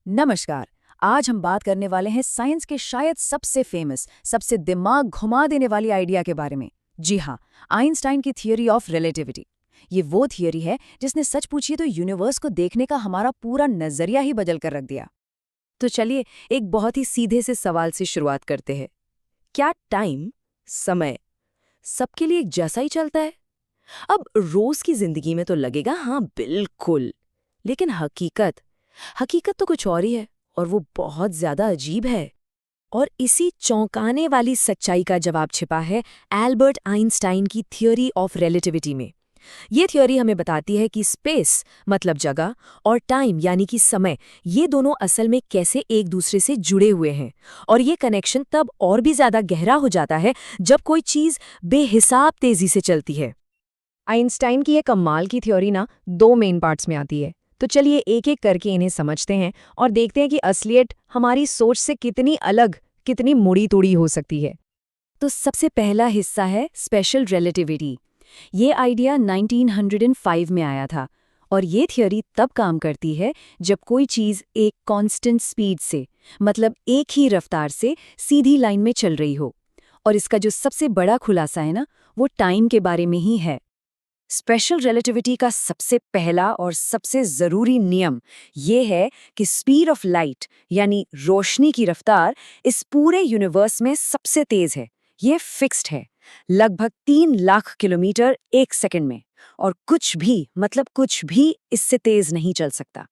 नमस्कार। आज हम बात करने वाले हैं साइंस के शायद सबसे फेमस, सबसे दिमाग घुमा देने वाली आइडिया के बारे में। जी हाँ, आइंस्टाइन की थियरी ऑफ रिलेटिविटी। ये वो थियरी है जिसने सच पूछिए तो यूनिवर्स को देखने का हमारा पूरा नजरिया ही बदल कर रख दिया। तो चलिए एक बहुत ही सीधे से सवाल से शुरुआत करते हैं। क्या टाइम, समय, सबके लिए एक जैसा ही चलता है? अब रोज की जिंदगी में तो लगेगा हाँ बिल्कुल, लेकिन हकीकत हकीकत तो कुछ और ही है, और वो बहुत ज्यादा अजीब है। और इसी चौंकाने वाली सच्चाई का जवाब छिपा है एल्बर्ट आइंस्टाइन की थ्योरी ऑफ रिलेटिविटी में। ये थ्योरी हमें बताती है कि स्पेस मतलब जगह और टाइम यानी कि समय, ये दोनों असल में कैसे एक दूसरे से जुड़े हुए हैं। और ये कनेक्शन तब और भी ज्यादा गहरा हो जाता है जब कोई चीज बेहिसाब तेजी से चलती है। आइंस्टाइन की ये कमाल की थ्योरी ना दो मेन पार्ट्स में आती है। तो चलिए एक एक करके इन्हें समझते हैं और देखते हैं कि असलियत हमारी सोच से कितनी अलग, कितनी मुड़ी तुड़ी हो सकती है। तो सबसे पहला हिस्सा है स्पेशल रिलेटिविटी। ये आइडिया 1905 में आया था, और ये थ्योरी तब काम करती है जब कोई चीज़ एक कांस्टेंट स्पीड से, मतलब एक ही रफ्तार से सीधी लाइन में चल रही हो। और इसका जो सबसे बड़ा खुलासा है ना, वो टाइम के बारे में ही है। स्पेशल रिलेटिविटी का सबसे पहला और सबसे ज़रूरी नियम ये है कि स्पीड ऑफ लाइट यानी रोशनी की रफ्तार इस पूरे यूनिवर्स में सबसे तेज़ है। ये फिक्स्ड है, लगभग 3 लाख किलोमीटर एक सेकंड में। और कुछ भी, मतलब कुछ भी इससे तेज़ नहीं चल सकता।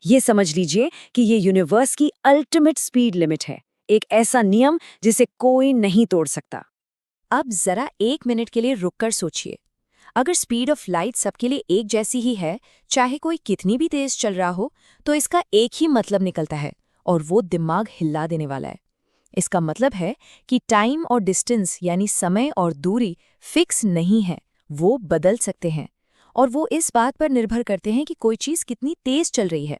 ये समझ लीजिए कि ये यूनिवर्स की अल्टीमेट स्पीड लिमिट है, एक ऐसा नियम जिसे कोई नहीं तोड़ सकता। अब ज़रा 1 मिनट के लिए रुककर सोचिए। अगर स्पीड ऑफ लाइट सबके लिए एक जैसी ही है, चाहे कोई कितनी भी तेज चल रहा हो, तो इसका एक ही मतलब निकलता है, और वो दिमाग हिला देने वाला है। इसका मतलब है कि टाइम और डिस्टेंस यानी समय और दूरी फिक्स नहीं है, वो बदल सकते हैं। और वो इस बात पर निर्भर करते हैं कि कोई चीज़ कितनी तेज चल रही है।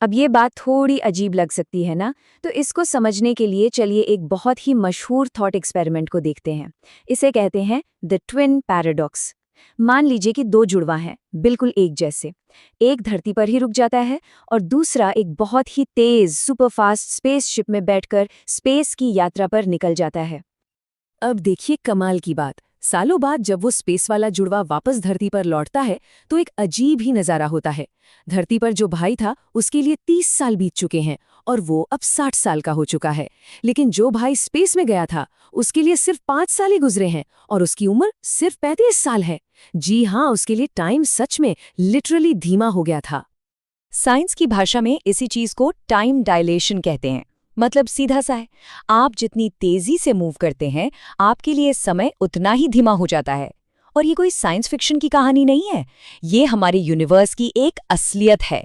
अब ये बात थोड़ी अजीब लग सकती है ना, तो इसको समझने के लिए चलिए एक बहुत ही मशहूर थॉट एक्सपेरिमेंट को देखते हैं। इसे कहते हैं द ट्विन पैराडॉक्स। मान लीजिए कि दो जुड़वा हैं, बिल्कुल एक जैसे। एक धरती पर ही रुक जाता है और दूसरा एक बहुत ही तेज सुपरफास्ट स्पेसशिप में बैठकर स्पेस की यात्रा पर निकल जाता है। अब देखिए कमाल की बात, सालों बाद जब वो स्पेस वाला जुड़वा वापस धरती पर लौटता है तो एक अजीब ही नज़ारा होता है। धरती पर जो भाई था उसके लिए 30 साल बीत चुके हैं और वो अब 60 साल का हो चुका है। लेकिन जो भाई स्पेस में गया था उसके लिए सिर्फ 5 साल ही गुजरे हैं और उसकी उम्र सिर्फ 35 साल है। जी हाँ, उसके लिए टाइम सच में लिटरली धीमा हो गया था। साइंस की भाषा में इसी चीज को टाइम डायलेशन कहते हैं। मतलब सीधा सा है, आप जितनी तेजी से मूव करते हैं आपके लिए समय उतना ही धीमा हो जाता है। और ये कोई साइंस फिक्शन की कहानी नहीं है, ये हमारे यूनिवर्स की एक असलियत है।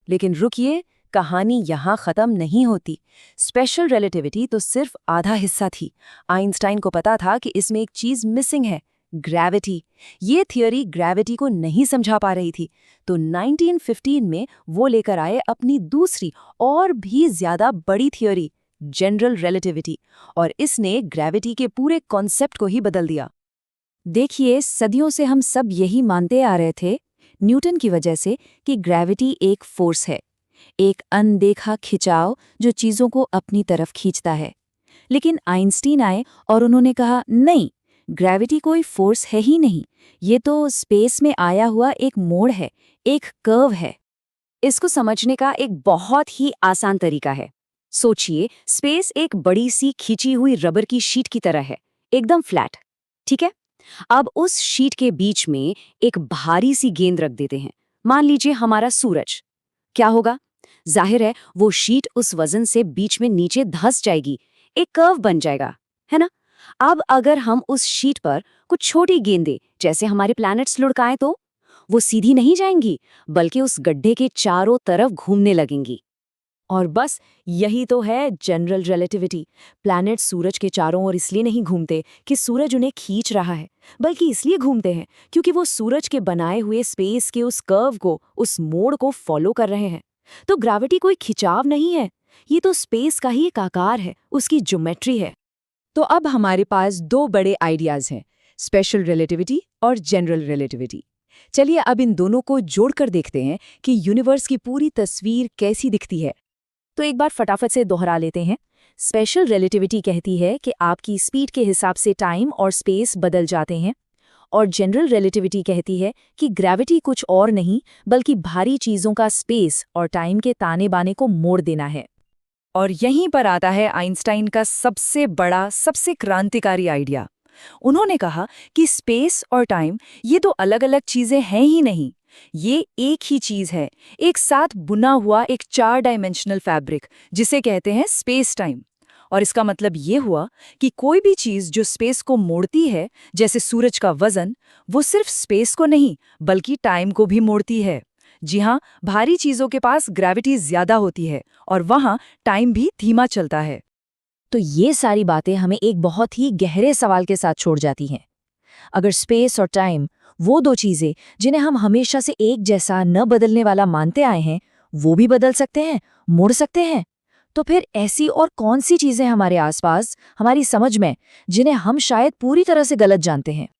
लेकिन रुकिए, कहानी यहाँ खत्म नहीं होती। स्पेशल रिलेटिविटी तो सिर्फ आधा हिस्सा थी। आइंस्टाइन को पता था कि इसमें एक चीज मिसिंग है, ग्रेविटी। ये थियोरी ग्रेविटी को नहीं समझा पा रही थी, तो 1915 में वो लेकर आए अपनी दूसरी और भी ज्यादा बड़ी थियोरी, जनरल रिलेटिविटी। और इसने ग्रेविटी के पूरे कॉन्सेप्ट को ही बदल दिया। देखिए, सदियों से हम सब यही मानते आ रहे थे, न्यूटन की वजह से, कि ग्रेविटी एक फोर्स है, एक अनदेखा खिंचाव जो चीजों को अपनी तरफ खींचता है। लेकिन आइंस्टीन आए और उन्होंने कहा नहीं, ग्रेविटी कोई फोर्स है ही नहीं, ये तो स्पेस में आया हुआ एक मोड़ है, एक कर्व है। इसको समझने का एक बहुत ही आसान तरीका है। सोचिए, स्पेस एक बड़ी सी खींची हुई रबर की शीट की तरह है, एकदम फ्लैट। ठीक है, अब उस शीट के बीच में एक भारी सी गेंद रख देते हैं, मान लीजिए हमारा सूरज। क्या होगा? जाहिर है वो शीट उस वजन से बीच में नीचे धंस जाएगी, एक कर्व बन जाएगा, है ना? अब अगर हम उस शीट पर कुछ छोटी गेंदें जैसे हमारे प्लैनेट्स लुढ़काएं तो वो सीधी नहीं जाएंगी, बल्कि उस गड्ढे के चारों तरफ घूमने लगेंगी। और बस यही तो है जनरल रिलेटिविटी। प्लैनेट सूरज के चारों ओर इसलिए नहीं घूमते कि सूरज उन्हें खींच रहा है, बल्कि इसलिए घूमते हैं क्योंकि वो सूरज के बनाए हुए स्पेस के उस कर्व को, उस मोड़ को फॉलो कर रहे हैं। तो ग्रेविटी कोई खिंचाव नहीं है, ये तो स्पेस का ही एक आकार है, उसकी ज्योमेट्री है। तो अब हमारे पास दो बड़े आइडियाज हैं, स्पेशल रिलेटिविटी और जनरल रिलेटिविटी। चलिए अब इन दोनों को जोड़कर देखते हैं कि यूनिवर्स की पूरी तस्वीर कैसी दिखती है। तो एक बार फटाफट से दोहरा लेते हैं। स्पेशल रिलेटिविटी कहती है कि आपकी स्पीड के हिसाब से टाइम और स्पेस बदल जाते हैं, और जनरल रिलेटिविटी कहती है कि ग्रेविटी कुछ और नहीं बल्कि भारी चीजों का स्पेस और टाइम के ताने बाने को मोड़ देना है। और यहीं पर आता है आइंस्टाइन का सबसे बड़ा, सबसे क्रांतिकारी आइडिया। उन्होंने कहा कि स्पेस और टाइम ये तो अलग अलग चीजें हैं ही नहीं, ये एक ही चीज है, एक साथ बुना हुआ एक 4 डायमेंशनल फैब्रिक, जिसे कहते हैं स्पेस टाइम। और इसका मतलब ये हुआ कि कोई भी चीज जो स्पेस को मोड़ती है, जैसे सूरज का वजन, वो सिर्फ स्पेस को नहीं बल्कि टाइम को भी मोड़ती है। जी हाँ, भारी चीजों के पास ग्रेविटी ज्यादा होती है और वहां टाइम भी धीमा चलता है। तो ये सारी बातें हमें एक बहुत ही गहरे सवाल के साथ छोड़ जाती हैं। अगर स्पेस और टाइम, वो दो चीजें जिन्हें हम हमेशा से एक जैसा न बदलने वाला मानते आए हैं, वो भी बदल सकते हैं, मुड़ सकते हैं, तो फिर ऐसी और कौन सी चीजें हमारे आसपास, हमारी समझ में, जिन्हें हम शायद पूरी तरह से गलत जानते हैं?